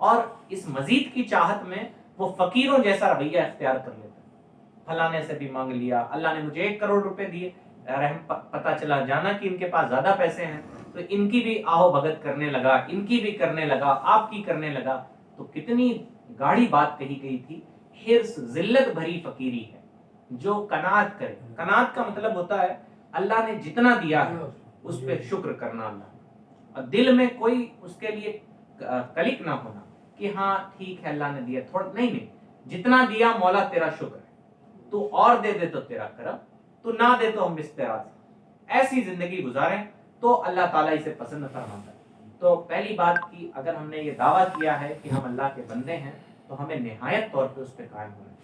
اور اس مزید کی چاہت میں وہ فقیروں جیسا رویہ اختیار کر لیتا ہے، فلانے سے بھی مانگ لیا، اللہ نے مجھے 1 کروڑ روپے دیے، پتہ چلا جانا کہ ان کے پاس زیادہ پیسے ہیں تو ان کی بھی آہو بھگت کرنے لگا، ان کی بھی کرنے لگا، آپ کی کرنے لگا. تو کتنی گاڑی بات کہی گئی تھی. حرص ذلت بھری فقیری ہے جو قناعت کرے. قناعت کا مطلب ہوتا ہے اللہ نے جتنا دیا ہے اس پہ شکر کرنا، اللہ، اور دل میں کوئی اس کے لیے کلک نہ ہونا کہ ہاں ٹھیک ہے اللہ نے دیا تھوڑا، نہیں، جتنا دیا مولا تیرا شکر ہے، تو اور دے دے تو تیرا کرم، تو نہ دے تو ہم اس پہ راضی. ایسی زندگی گزاریں تو اللہ تعالیٰ اسے پسند فرماتا ہے. تو پہلی بات کی، اگر ہم نے یہ دعویٰ کیا ہے کہ ہم اللہ کے بندے ہیں تو ہمیں نہایت طور پہ اس پہ قائم ہونا ہے.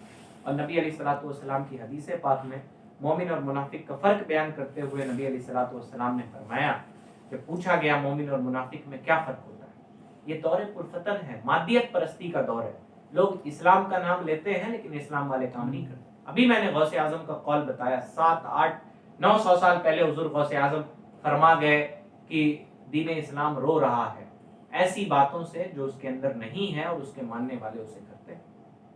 اور نبی علیہ الصلوۃ والسلام کی حدیث پاک میں مومن اور منافق کا فرق بیان کرتے ہوئے نبی علیہ الصلوۃ والسلام نے فرمایا کہ پوچھا گیا مومن اور منافق میں کیا فرق ہوتا ہے. یہ دور پرفتن ہے، مادیت پرستی کا دور ہے. لوگ اسلام کا نام لیتے ہیں لیکن اسلام والے کام نہیں کرتے. ابھی میں نے غوث اعظم کا قول بتایا، 700 800 900 سال پہلے حضور غوث اعظم فرما گئے کہ دین اسلام رو رہا ہے ایسی باتوں سے جو اس کے اندر نہیں ہے، اور اس کے ماننے والے اسے کرتے ہیں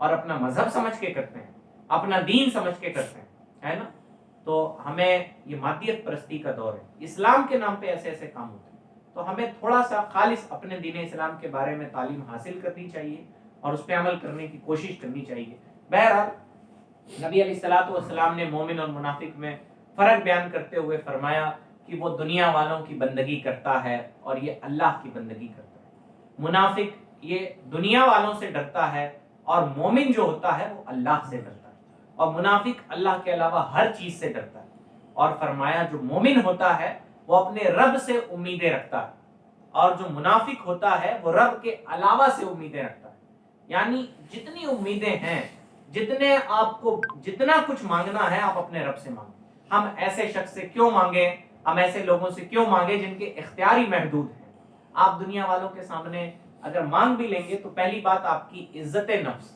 اور اپنا مذہب سمجھ کے کرتے ہیں، اپنا دین سمجھ کے کرتے ہیں، ہے نا. تو ہمیں یہ مادیت پرستی کا دور ہے، اسلام کے نام پہ ایسے ایسے کام ہوتے ہیں. تو ہمیں تھوڑا سا خالص اپنے دین اسلام کے بارے میں تعلیم حاصل کرنی چاہیے اور اس پہ عمل کرنے کی کوشش کرنی چاہیے. بہرحال نبی علیہ الصلوۃ والسلام نے مومن اور منافق میں فرق بیان کرتے ہوئے فرمایا کہ وہ دنیا والوں کی بندگی کرتا ہے اور یہ اللہ کی بندگی کرتا ہے. منافق یہ دنیا والوں سے ڈرتا ہے اور مومن جو ہوتا ہے وہ اللہ سے ڈرتا ہے، اور منافق اللہ کے علاوہ ہر چیز سے ڈرتا ہے. اور فرمایا جو مومن ہوتا ہے وہ اپنے رب سے امیدیں رکھتا ہے، اور جو منافق ہوتا ہے وہ رب کے علاوہ سے امیدیں رکھتا ہے. یعنی جتنی امیدیں ہیں، جتنے آپ کو جتنا کچھ مانگنا ہے آپ اپنے رب سے مانگیں. ہم ایسے شخص سے کیوں مانگیں، ہم ایسے لوگوں سے کیوں مانگیں جن کے اختیاری محدود ہیں. آپ دنیا والوں کے سامنے اگر مانگ بھی لیں گے تو پہلی بات آپ کی عزت نفس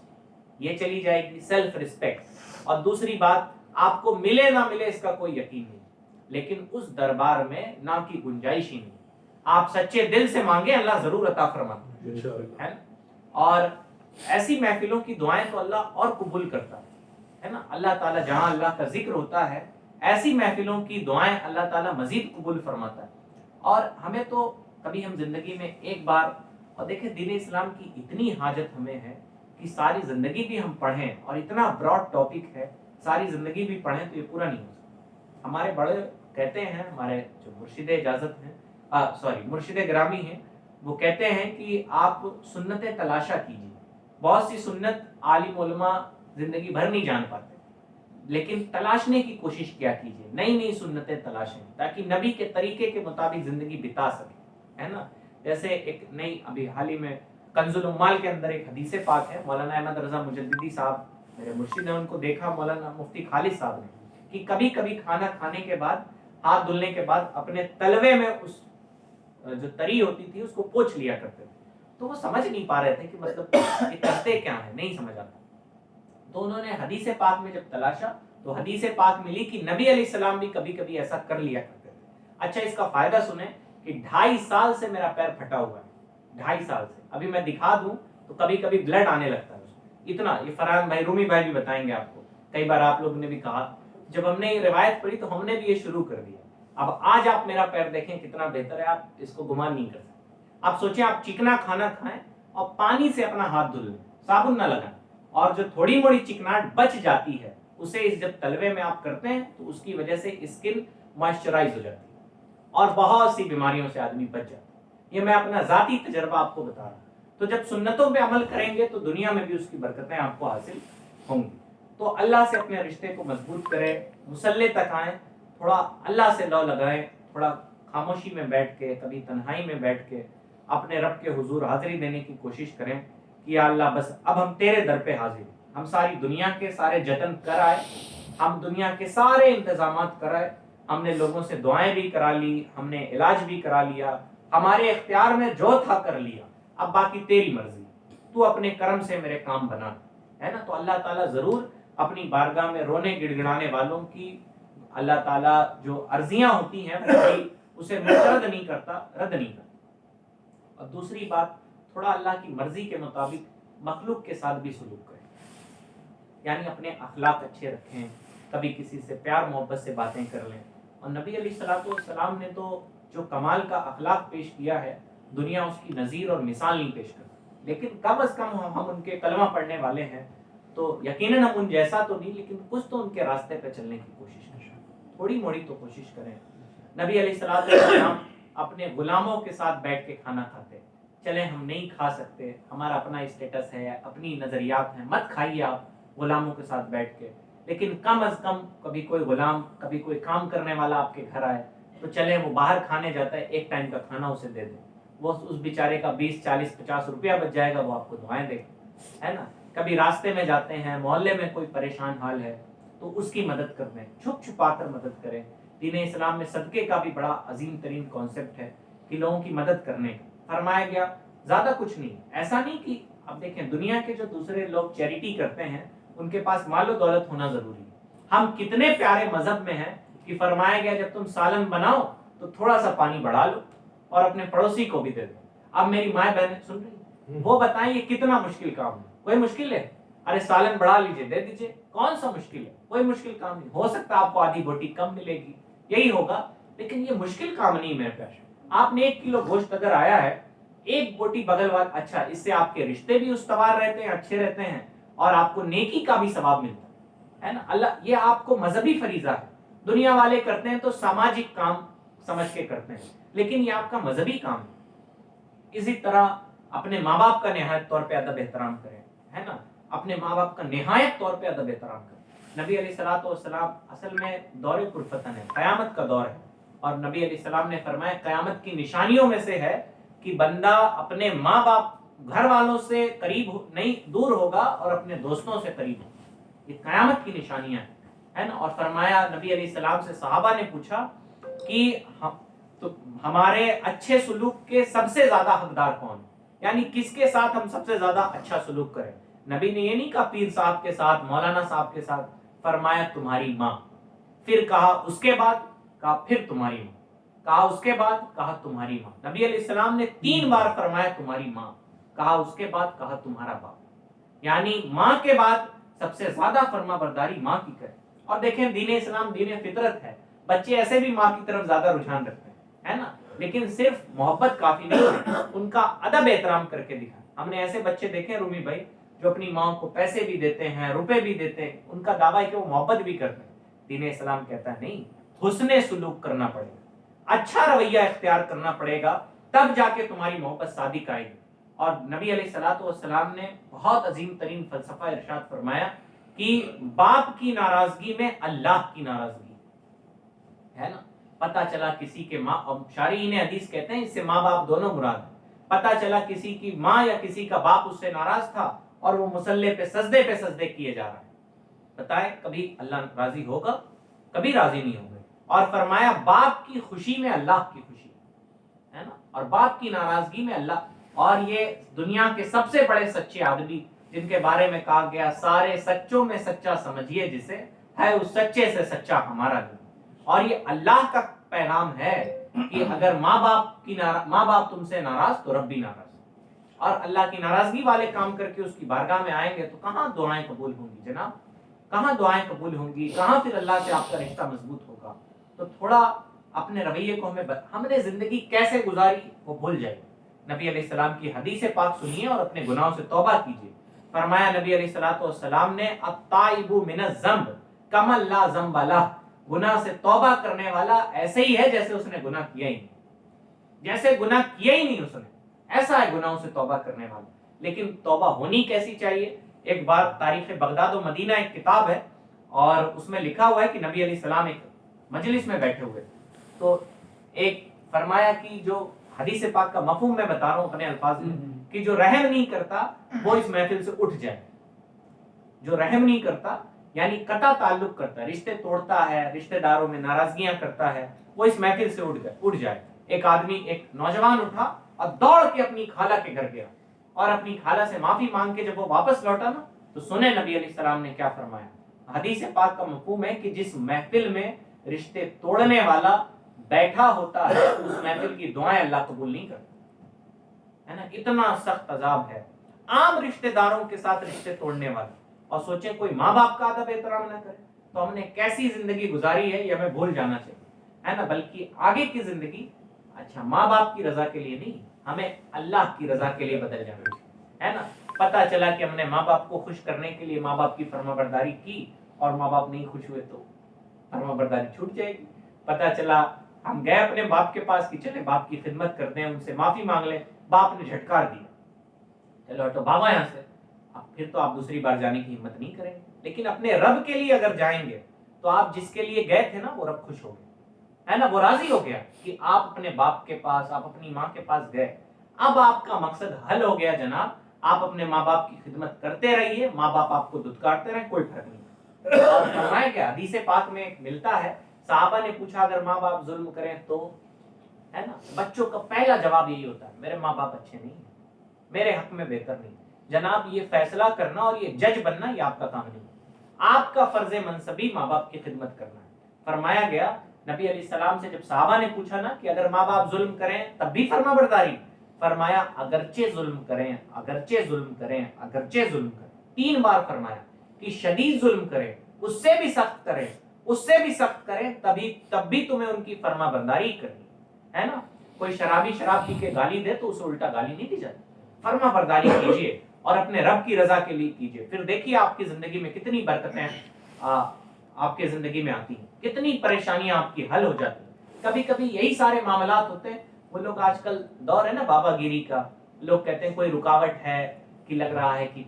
یہ چلی جائے گی، سیلف ریسپیکٹ، اور دوسری بات آپ کو ملے نہ ملے اس کا کوئی یقین نہیں. لیکن اس دربار میں نہ کی گنجائش ہی نہیں. آپ سچے دل سے مانگیں، اللہ ضرور عطا فرماتا ہے. اور ایسی محفلوں کی دعائیں تو اللہ اور قبول کرتا ہے نا. اللہ تعالیٰ جہاں اللہ کا ذکر ہوتا ہے ایسی محفلوں کی دعائیں اللہ تعالیٰ مزید قبول فرماتا ہے. اور ہمیں تو کبھی ہم زندگی میں ایک بار، اور دیکھیں دین اسلام کی اتنی حاجت ہمیں ہے کہ ساری زندگی بھی ہم پڑھیں، اور اتنا براڈ ٹاپک ہے ساری زندگی بھی پڑھیں تو یہ پورا نہیں ہو سکتا. ہمارے بڑے کہتے ہیں، ہمارے جو مرشد اجازت ہیں، مرشد گرامی ہیں، وہ کہتے ہیں کہ آپ سنت تلاشا کیجیے. بہت سی سنت عالم علماء زندگی بھر نہیں جان پاتے، لیکن تلاشنے کی کوشش کیا کیجیے، نئی نئی سنتیں تلاشیں تاکہ نبی کے طریقے کے مطابق زندگی بتا سکے، ہے نا. جیسے ایک نئی ابھی حال ہی میں کنز الاموال کے اندر ایک حدیث پاک ہے، مولانا احمد رضا مجددی صاحب میرے مرشد نے ان کو دیکھا مولانا مفتی خالد صاحب نے کہ کبھی کبھی کھانا کھانے کے بعد، ہاتھ دھلنے کے بعد اپنے تلوے میں اس جو تری ہوتی تھی اس کو پوچھ لیا کرتے تھے. تو وہ سمجھ نہیں پا رہے تھے کہ مطلب یہ کرتے کیا ہے، نہیں سمجھ آتا. تو انہوں نے حدیث پاک میں جب تلاشا تو حدیث پاک ملی کہ نبی علیہ السلام بھی کبھی کبھی ایسا کر لیا کرتے تھے. اچھا اس کا فائدہ سنیں کہ 2.5 سال سے میرا پیر پھٹا ہوا ہے، 2.5 سال سے. ابھی میں دکھا دوں تو کبھی کبھی بلڈ آنے لگتا ہے اتنا. یہ فرحان بھائی، رومی بھائی بھی بتائیں گے آپ کو، کئی بار آپ لوگوں نے بھی کہا جب ہم نے یہ روایت پڑھی تو ہم نے بھی یہ شروع کر دیا. اب آج آپ میرا پیر دیکھیں کتنا بہتر ہے، آپ اس کو گمان نہیں کر سکتے. آپ سوچیں آپ چکنا کھانا کھائیں اور پانی سے اپنا ہاتھ دھل لیں، صابن نہ لگائیں، اور جو تھوڑی موڑی چکناہٹ بچ جاتی ہے اسے جب تلوے میں آپ کرتے ہیں تو اس کی وجہ سے اسکن موئسچرائز ہو جاتی ہے اور بہت سی بیماریوں سے آدمی بچ جاتا ہے. یہ میں اپنا ذاتی تجربہ آپ کو بتا رہا ہوں. تو جب سنتوں پہ عمل کریں گے تو دنیا میں بھی اس کی برکتیں آپ کو حاصل ہوں گی. تو اللہ سے اپنے رشتے کو مضبوط کریں، مصلی تک آئیں، تھوڑا اللہ سے لو لگائیں، تھوڑا خاموشی میں بیٹھ کے، کبھی تنہائی میں بیٹھ کے اپنے رب کے حضور حاضری دینے کی کوشش کریں کہ یا اللہ بس اب ہم تیرے در پہ حاضر ہیں. ہم ساری دنیا کے سارے جتن کر آئے، ہم دنیا کے سارے انتظامات کرائے، ہم نے لوگوں سے دعائیں بھی کرا لی، ہم نے علاج بھی کرا لیا، ہمارے اختیار میں جو تھا کر لیا، اب باقی تیری مرضی، تو اپنے کرم سے میرے کام بنا، ہے نا. تو اللہ تعالیٰ ضرور اپنی بارگاہ میں رونے گڑگڑانے والوں کی اللہ تعالیٰ جو عرضیاں ہوتی ہیں اسے مسترد نہیں کرتا، رد نہیں کرتا. اور دوسری بات تھوڑا اللہ کی مرضی کے مطابق مخلوق کے ساتھ بھی سلوک کریں، یعنی اپنے اخلاق اچھے رکھیں، کبھی کسی سے پیار محبت سے باتیں کر لیں. اور نبی علیہ السلام نے تو جو کمال کا اخلاق پیش کیا ہے، دنیا اس کی نظیر اور مثال نہیں پیش کرتی، لیکن کم از کم ہم ان کے کلمہ پڑھنے والے ہیں تو یقیناً ہم ان جیسا تو نہیں، لیکن کچھ تو ان کے راستے پہ چلنے کی کوشش کریں، تھوڑی موڑی تو کوشش کریں. نبی علیہ السلام اپنے غلاموں کے ساتھ بیٹھ کے کھانا کھاتے. چلیں ہم نہیں کھا سکتے، ہمارا اپنا اسٹیٹس ہے، اپنی نظریات ہیں، مت کھائیے آپ غلاموں کے ساتھ بیٹھ کے، لیکن کم از کم کبھی کوئی غلام، کبھی کوئی کام کرنے والا آپ کے گھر آئے تو چلیں وہ باہر کھانے جاتا ہے، ایک ٹائم کا کھانا اسے دے دیں، وہ اس بیچارے کا 20 40 50 روپیہ بچ جائے گا، وہ آپ کو دعائیں دے گا، ہے نا. کبھی راستے میں جاتے ہیں، محلے میں کوئی پریشان حال ہے تو اس کی مدد کر دیں، چھپ چھپا کر مدد کریں. دین اسلام میں صدقے کا بھی بڑا عظیم ترین کانسیپٹ ہے کہ لوگوں کی مدد کرنے کا. فرمایا گیا زیادہ کچھ نہیں، ایسا نہیں کہ اب دیکھیں دنیا کے جو دوسرے لوگ چیریٹی کرتے ہیں ان کے پاس مال و دولت ہونا ضروری ہے. ہم کتنے پیارے مذہب میں ہیں کہ فرمایا گیا جب تم سالن بناؤ تو تھوڑا سا پانی بڑھا لو اور اپنے پڑوسی کو بھی دے دو. اب میری مائیں بہنیں سن رہی، وہ بتائیں یہ کتنا مشکل کام ہے؟ کوئی مشکل ہے؟ ارے سالن بڑھا لیجئے، دے دیجئے، کون سا مشکل ہے؟ کوئی مشکل کام نہیں. ہو سکتا آپ کو آدھی بوٹی کم ملے گی، یہی ہوگا، لیکن یہ مشکل کام نہیں. میرے پیارے آپ نے 1 کلو گوشت اگر آیا ہے، ایک بوٹی بغل وال، اچھا اس سے آپ کے رشتے بھی استوار رہتے ہیں، اچھے رہتے ہیں، اور آپ کو نیکی کا بھی ثواب ملتا ہے نا. اللہ یہ آپ کو مذہبی فریضہ ہے. دنیا والے کرتے ہیں تو سماجک کام سمجھ کے کرتے ہیں، لیکن یہ آپ کا مذہبی کام ہے. اسی طرح اپنے ماں باپ کا نہایت طور پہ ادب احترام کریں، ہے نا. اپنے ماں باپ کا نہایت طور پہ ادب احترام کریں. نبی علیہ الصلوۃ والسلام اصل میں دور پرفتن ہے، قیامت کا دور ہے، اور نبی علیہ السلام نے فرمایا قیامت کی نشانیوں میں سے ہے کہ بندہ اپنے ماں باپ گھر والوں سے قریب نہیں دور ہوگا اور اپنے دوستوں سے قریب ہوگا. یہ قیامت کی نشانیاں ہیں نا. اور فرمایا نبی علیہ السلام سے صحابہ نے پوچھا کہ تو ہمارے اچھے سلوک کے سب سے زیادہ حقدار کون ہے، یعنی کس کے ساتھ ہم سب سے زیادہ اچھا سلوک کریں. نبی نے یہ نہیں کہا پیر صاحب کے ساتھ، مولانا صاحب کے ساتھ، فرمایا تمہاری ماں. پھر کہا اس کے بعد، کہا پھر تمہاری ماں، کہا اس کے بعد، کہا تمہاری ماں. نبی علیہ السلام نے 3 بار فرمایا تمہاری ماں، کہا اس کے بعد، کہا تمہارا باپ. یعنی ماں کے بعد سب سے زیادہ فرما برداری ماں کی کرے. اور دیکھیں دین اسلام دین فطرت ہے، بچے ایسے بھی ماں کی طرف زیادہ رجحان رکھتے ہیں، ہے نا. لیکن صرف محبت کافی نہیں ہے، ان کا ادب احترام کر کے دکھائیں. ہم نے ایسے بچے دیکھے رومی بھائی جو اپنی ماں کو پیسے بھی دیتے ہیں، روپے بھی دیتے ہیں، ان کا دعویٰ ہے کہ وہ محبت بھی کرتے ہیں. دین اسلام کہتا ہے نہیں، حسن سلوک کرنا پڑے گا، اچھا رویہ اختیار کرنا پڑے گا، تب جا کے تمہاری محبت صادق آئے گی. اور نبی علیہ الصلوۃ والسلام نے بہت عظیم ترین فلسفہ ارشاد فرمایا کہ باپ کی ناراضگی میں اللہ کی ناراضگی ہے نا. پتا چلا کسی کے ماں، شارحین حدیث کہتے ہیں اس سے ماں باپ دونوں مراد ہیں. پتا چلا کسی کی ماں یا کسی کا باپ اس سے ناراض تھا اور وہ مصلی پہ سجدے کیے جا رہا ہے، بتائے کبھی اللہ راضی ہوگا؟ کبھی راضی نہیں ہوگا. اور فرمایا باپ کی خوشی میں اللہ کی خوشی ہے نا، اور باپ کی ناراضگی میں اللہ. اور یہ دنیا کے سب سے بڑے سچے آدمی جن کے بارے میں کہا گیا سارے سچوں میں سچا سمجھیے جسے، ہے اس سچے سے سچا ہمارا دل. اور یہ اللہ کا پیغام ہے کہ اگر ماں باپ تم سے ناراض تو رب بھی ناراض. اور اللہ کی ناراضگی والے کام کر کے اس کی بارگاہ میں آئیں گے تو کہاں دعائیں قبول ہوں گی جناب، کہاں دعائیں قبول ہوں گی، کہاں پھر اللہ سے آپ کا رشتہ مضبوط ہوگا. تو تھوڑا اپنے رویے کو ہم نے زندگی کیسے گزاری وہ بھول جائے. نبی علیہ السلام کی حدیث پاک سنیے اور اپنے گناہوں سے توبہ کیجیے. فرمایا نبی علیہ الصلوۃ والسلام نے التائب من الذنب کمن لا ذنب لہ، گناہ سے توبہ کرنے والا ایسے ہی ہے جیسے اس نے گناہ کیا ہی نہیں، جیسے گناہ کیا ہی نہیں اس نے، ایسا ہے گناہوں سے توبہ کرنے والا. لیکن توبہ ہونی کیسی چاہیے؟ ایک بار تاریخ بغداد و مدینہ ایک کتاب ہے اور اس میں لکھا ہوا ہے کہ نبی علیہ السلام ایک مجلس میں بیٹھے ہوئے تو ایک فرمایا کہ جو حدیث پاک کا مفہوم میں بتا رہا ہوں اپنے الفاظ میں، کہ جو رحم نہیں کرتا وہ اس محفل سے اٹھ جائے. جو رحم نہیں کرتا یعنی قطع تعلق کرتا ہے، رشتے توڑتا ہے، رشتہ داروں میں ناراضگیاں کرتا ہے، وہ اس محفل سے اٹھ جائے. ایک آدمی، ایک نوجوان اٹھا اور دوڑ کے اپنی خالہ کے گھر گیا اور اپنی خالہ سے معافی مانگ کے جب وہ واپس لوٹا نا تو سنے نبی علیہ السلام نے کیا فرمایا. حدیث پاک کا مفہوم ہے کہ جس محفل میں رشتے توڑنے والا بیٹھا ہوتا ہے اس محفل کی دعائیں اللہ قبول نہیں کرتا، ہے نا, اتنا سخت عذاب ہے. عام رشتہ داروں کے ساتھ رشتے توڑنے والے, اور سوچیں کوئی ماں باپ کا ادب احترام نہ کرے تو ہم نے کیسی زندگی گزاری ہے یہ ہمیں بھول جانا چاہیے, ہے نا. بلکہ آگے کی زندگی اچھا ماں باپ کی رضا کے لیے نہیں, ہمیں اللہ کی رضا کے لیے بدل جانا چاہیے, ہے نا. پتا چلا کہ ہم نے ماں باپ کو خوش کرنے کے لیے ماں باپ کی فرما برداری کی اور ماں باپ نہیں خوش ہوئے تو فرما برداری چھوٹ جائے گی. پتا چلا ہم گئے اپنے باپ کے پاس کہ چلے باپ کی خدمت کرتے ہیں, ان سے معافی مانگ لیں, باپ نے جھٹکار دیا, چلو تو بابا یہاں سے, اب پھر تو آپ دوسری بار جانے کی ہمت نہیں کریں گے. لیکن اپنے رب کے لیے اگر جائیں گے تو آپ جس کے لیے گئے تھے نا وہ رب خوش ہو گیا, ہے نا, وہ راضی ہو گیا کہ آپ اپنے باپ کے پاس, آپ اپنی ماں کے پاس گئے. اب آپ کا مقصد حل ہو گیا جناب, آپ اپنے ماں باپ کی خدمت کرتے رہیے, ماں باپ آپ کو دھتکارتے رہیں, کوئی فرق نہیں. اور فرمایا گیا حدیث پاک میں ملتا ہے, صحابہ نے پوچھا اگر ماں باپ ظلم کریں تو, ہے نا, بچوں کا پہلا جواب یہی ہوتا ہے میرے ماں باپ اچھے نہیں ہیں, میرے حق میں بہتر نہیں. جناب یہ فیصلہ کرنا اور یہ جج بننا یہ آپ کا کام نہیں, آپ کا فرض منصبی ماں باپ کی خدمت کرنا ہے. فرمایا گیا نبی علیہ السلام سے جب صحابہ نے پوچھا نا کہ اگر ماں باپ ظلم کریں تب بھی فرما برداری, فرمایا اگرچہ ظلم کریں, اگرچہ ظلم کریں, اگرچہ ظلم کریں, 3 بار فرمایا کہ شدید ظلم کریں, اس سے بھی سخت کریں, اس سے بھی سخت کریں, تب بھی تمہیں ان کی فرما برداری کرنی ہے نا. کوئی شرابی شراب پی کے گالی دے تو اسے الٹا گالی نہیں دی جاتی, فرما برداری کیجیے اور اپنے رب کی رضا کے لیے کیجیے. پھر دیکھیے آپ کی زندگی میں کتنی برکتیں آپ کے زندگی میں آتی ہیں, کتنی پریشانیاں آپ کی حل ہو جاتی ہیں. کبھی کبھی یہی سارے معاملات ہوتے ہیں. وہ لوگ آج کل دور ہے نا بابا گیری کا, لوگ کہتے ہیں کوئی رکاوٹ ہے کہ لگ رہا ہے کہ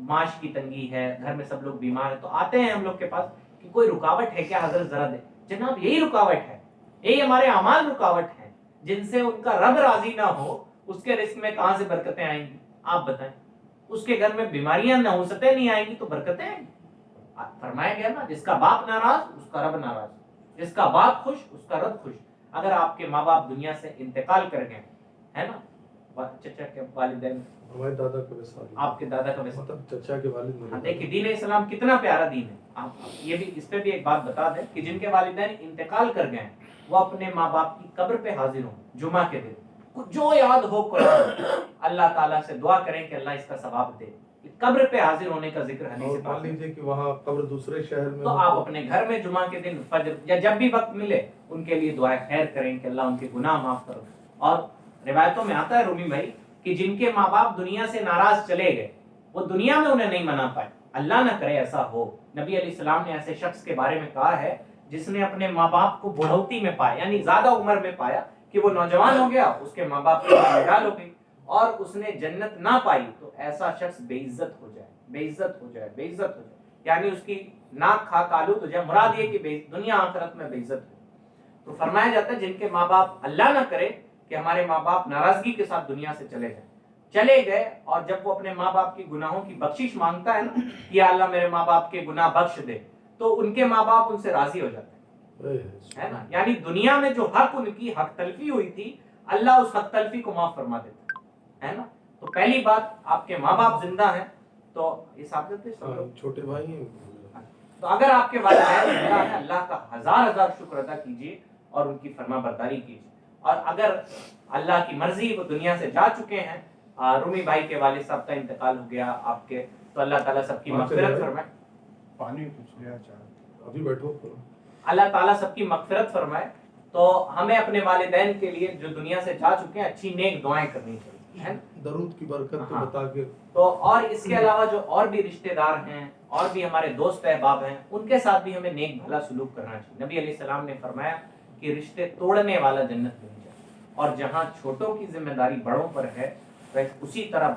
معاش کی تنگی ہے, گھر میں سب لوگ بیمار ہیں, تو آتے ہیں ہم لوگ کے پاس کہ کوئی رکاوٹ ہے کیا حضرت ذرا دے. جناب یہی رکاوٹ ہے, یہی ہمارے اعمال رکاوٹ ہیں جن سے ان کا رب راضی نہ ہو. اس کے رزق میں کہاں سے برکتیں آئیں گی آپ بتائیں, اس کے گھر میں بیماریاں نہ ہو سکتے نہیں آئیں گی تو برکتیں آئیں گی. فرمایا گیا نا جس کا باپ ناراض اس کا رب ناراض, جس کا باپ خوش اس کا رب خوش. اگر آپ کے ماں باپ دنیا سے انتقال کر گئے, ہے نا, چچا کے والدین, ہمارے دادا کا ویسا, آپ کے دادا کا ویسا, مطلب چچا کے والد, دیکھیے دین اسلام کتنا پیارا دین ہے. آپ یہ بھی اس پہ بھی ایک بات بتا دیں کہ جن کے والدین انتقال کر گئے وہ اپنے ماں باپ کی قبر پہ حاضر ہوں جمعہ کے دن, جو یاد ہو قرآن اللہ تعالیٰ سے دعا کریں کہ اللہ اس کا ثواب دے. قبر پہ حاضر ہونے کا ذکر حدیث اور مان لیجیے کہ وہاں قبر دوسرے شہر میں, تو آپ اپنے گھر میں جمعہ کے دن فجر یا جب بھی وقت ملے ان کے لیے دعائیں خیر کریں کہ اللہ ان کے گناہ معاف کرو. اور روایتوں میں آتا ہے رومی بھائی کہ جن کے ماں باپ دنیا سے ناراض چلے گئے, وہ دنیا میں انہیں نہیں منا پائے, اللہ نہ کرے ایسا ہو. نبی علیہ السلام نے ایسے شخص کے بارے میں کہا ہے جس نے اپنے ماں باپ کو بڑھوتی میں پایا, یعنی زیادہ عمر میں پایا کہ وہ نوجوان ہو گیا, اس کے ماں باپ کی نڈال ہو گئی اور اس نے جنت نہ پائی, تو ایسا شخص بے عزت ہو جائے, بے عزت ہو جائے, بے عزت ہو جائے, یعنی اس کی ناک کھا کالو تو جائے, مراد یہ کہ دنیا آخرت میں بے عزت ہو. تو فرمایا جاتا ہے جن کے ماں باپ, اللہ نہ کرے کہ ہمارے ماں باپ ناراضگی کے ساتھ دنیا سے چلے گئے, اور جب وہ اپنے ماں باپ کی گناہوں کی بخشش مانگتا ہے نا کہ یا اللہ میرے ماں باپ کے گناہ بخش دے, تو ان کے ماں باپ ان سے راضی ہو جاتے ہیں, ہے نا. یعنی دنیا میں جو حق ان کی حق تلفی ہوئی تھی اللہ اس حق تلفی کو معاف فرما دیتا ہے نا. تو پہلی بات آپ کے ماں باپ زندہ ہیں تو اس چھوٹے بھائی ہیں, تو اگر آپ کے والدین زندہ ہیں اللہ کا ہزار شکر ادا کیجیے اور ان کی فرما برداری کیجیے. اور اگر اللہ کی مرضی وہ دنیا سے جا چکے ہیں, رومی بھائی کے والد صاحب کا انتقال ہو گیا آپ کے, تو اللہ تعالیٰ سب کی مغفرت فرمائے. پانی کچھ لیا چاہ ابھی بیٹھو, اللہ تعالیٰ سب کی مغفرت فرمائے. تو ہمیں اپنے والدین کے لیے جو دنیا سے جا چکے ہیں اچھی نیک دعائیں کرنی چاہیے, درود کی برکت تو بتا کے. تو اور اس کے علاوہ جو اور بھی رشتہ دار ہیں اور بھی ہمارے دوست احباب ہیں ان کے ساتھ بھی ہمیں نیک بھلا سلوک کرنا چاہیے. نبی علیہ السلام نے فرمایا کہ رشتے توڑنے والا جنت میں نہیں جائے, اور جہاں چھوٹوں کی ذمہ داری بڑوں پر ہے اسی طرح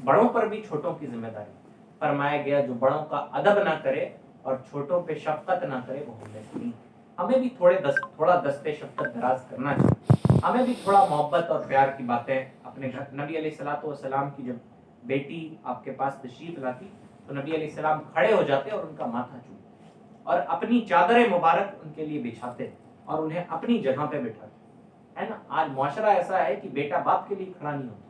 بڑوں پر بھی چھوٹوں کی ذمہ داری. فرمایا گیا جو بڑوں کا ادب نہ کرے اور چھوٹوں پہ شفقت نہ کرے وہ ہم میں سے نہیں. ہمیں بھی تھوڑا دست شفقت دراز کرنا چاہیے, ہمیں بھی تھوڑا محبت اور پیار کی باتیں اپنے گھر. نبی علیہ السلام کی جب بیٹی آپ کے پاس تشریف لاتی تو نبی علیہ السلام کھڑے ہو جاتے اور ان کا ماتھا چومتے اور اپنی چادر مبارک ان کے لیے بچھاتے اور انہیں اپنی جگہ پہ بٹھاتے, ہے نا. آج معاشرہ ایسا ہے کہ بیٹا باپ کے لیے کھڑا نہیں ہوتا,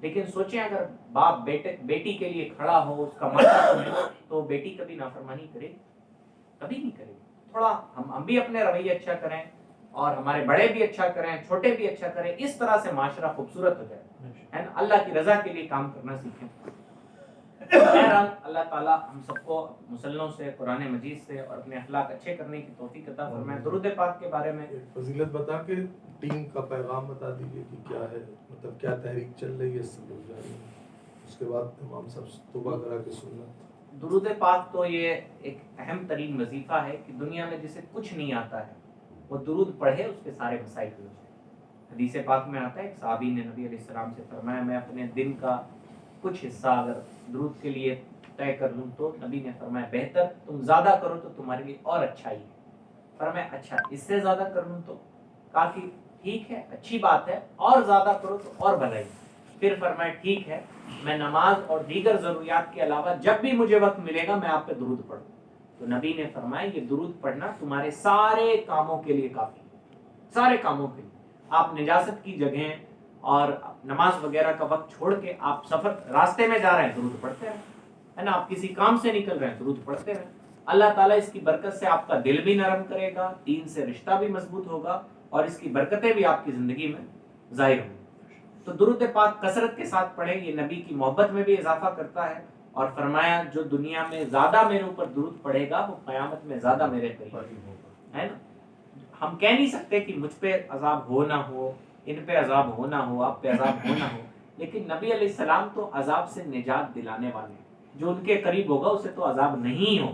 لیکن سوچیں اگر باپ بیٹی کے لیے کھڑا ہو, اس کا ماتھا چومے, تو بیٹی کبھی نافرمانی کرے گی, کبھی نہیں کرے گی. تھوڑا ہم بھی اپنے رویے اچھا کریں اور ہمارے بڑے بھی اچھا کریں, چھوٹے بھی اچھا کریں, اس طرح سے معاشرہ خوبصورت ہو جائے, ہے نا, اللہ کی رضا کے لیے کام کرنا سیکھیں. بہرحال اللہ تعالیٰ ہم سب کو مسلمانوں سے, قرآن مجید سے اور اپنے اخلاق اچھے کرنے کی توفیق عطا فرمائے. درود پاک کے بارے میں ایک فضیلت بتا کے ٹیم کا پیغام بتا دیجیے کہ کیا ہے, مطلب کیا تحریک چل رہی ہے, سب لوگ جا رہے ہیں, اس کے بعد امام صاحب توبہ کرا کے سننا. درود پاک تو یہ ایک اہم ترین وظیفہ ہے کہ دنیا میں جسے کچھ نہیں آتا ہے وہ درود پڑھے, اس کے سارے مسائل حل ہو جائیں. حدیث پاک میں آتا ہے ایک صحابی نے نبی علیہ السلام سے فرمایا میں اپنے دن کا کچھ حصہ اگر درود کے لیے طے کر لوں تو نبی نے فرمایا بہتر, تم زیادہ کرو تو تمہارے لیے اور اچھائی ہے. فرمایا اچھا اس سے زیادہ کر لوں تو, کافی ٹھیک ہے, اچھی بات ہے, اور زیادہ کرو تو اور بھلائی. پھر فرمایا ٹھیک ہے, میں نماز اور دیگر ضروریات کے علاوہ جب بھی مجھے وقت ملے گا میں آپ پہ درود پڑھوں. تو نبی نے فرمایا یہ درود پڑھنا تمہارے سارے کاموں کے لیے کافی ہے, سارے کاموں کے لیے. آپ نجاست کی جگہیں اور نماز وغیرہ کا وقت چھوڑ کے آپ سفر راستے میں جا رہے ہیں درود پڑھتے رہیں, ہے نا, آپ کسی کام سے نکل رہے ہیں درود پڑھتے رہیں. اللہ تعالیٰ اس کی برکت سے آپ کا دل بھی نرم کرے گا, دین سے رشتہ بھی مضبوط ہوگا اور اس کی برکتیں بھی آپ کی زندگی میں ظاہر ہوں گی. تو درود پاک کثرت کے ساتھ پڑھیں, یہ نبی کی محبت میں بھی اضافہ کرتا ہے. اور فرمایا جو دنیا میں زیادہ میرے اوپر درود پڑھے گا وہ قیامت میں زیادہ میرے قریب ہوگا, ہے نا. ہم کہہ نہیں سکتے کہ مجھ پہ عذاب ہو نہ ہو, ان پہ عذاب ہو نہ ہو, آپ پہ عذاب ہو نہ ہو, لیکن نبی علیہ السلام تو عذاب سے نجات دلانے والے ہیں. جو ان کے قریب ہوگا اسے تو عذاب نہیں ہو.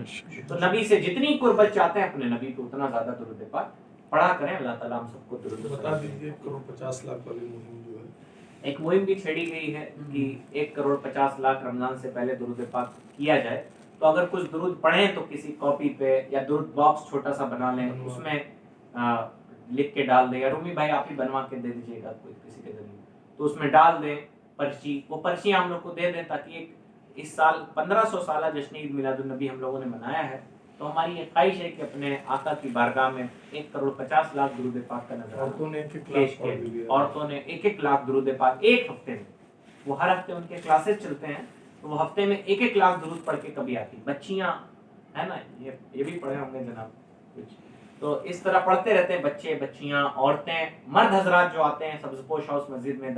تو نبی سے جتنی قربت چاہتے ہیں اپنے نبی کو اتنا زیادہ درود پاک پڑھا کریں. اللہ تعالیٰ ہم سب کو درود بتا دیجیے 1,50,00,000 والی مہم جو ہے, ایک مہم بھی چھیڑی گئی ہے کہ 1,50,00,000 رمضان سے پہلے درود پاک کیا جائے. تو اگر کچھ درود پڑھیں تو کسی کاپی پہ یا درود باکس چھوٹا سا بنا لیں, اس میں لکھ کے ڈال دیں, یا رومی بھائی آپ ہی بنوا کے دے دیجیے گا کوئی کسی کے ذریعے, تو اس میں ڈال دیں پرچی. وہ پرچی ہم لوگ کو دے دیں تاکہ ایک اس سال 1500 سالہ جشن عید میلاد النبی ہم لوگوں نے منایا ہے, تو ہماری یہ خواہش ہے کہ اپنے آقا کی بارگاہ میں 1,50,00,000 درود پاک کا نظرانہ عورتوں نے 1,00,000 پیش کیا. عورتوں نے 1,00,000 درود پاک ایک ہفتے میں, وہ ہر ہفتے ان کے کلاسز چلتے ہیں تو وہ ہفتے میں 1,00,000 درود پڑھ کے کبھی آتی. بچیاں ہے نا, یہ بھی پڑھے ہوں گے جناب کچھ, تو اس طرح پڑھتے رہتے ہیں بچے, بچیاں, عورتیں, مرد حضرات جو آتے ہیں سبز پوش ہاؤس مسجد میں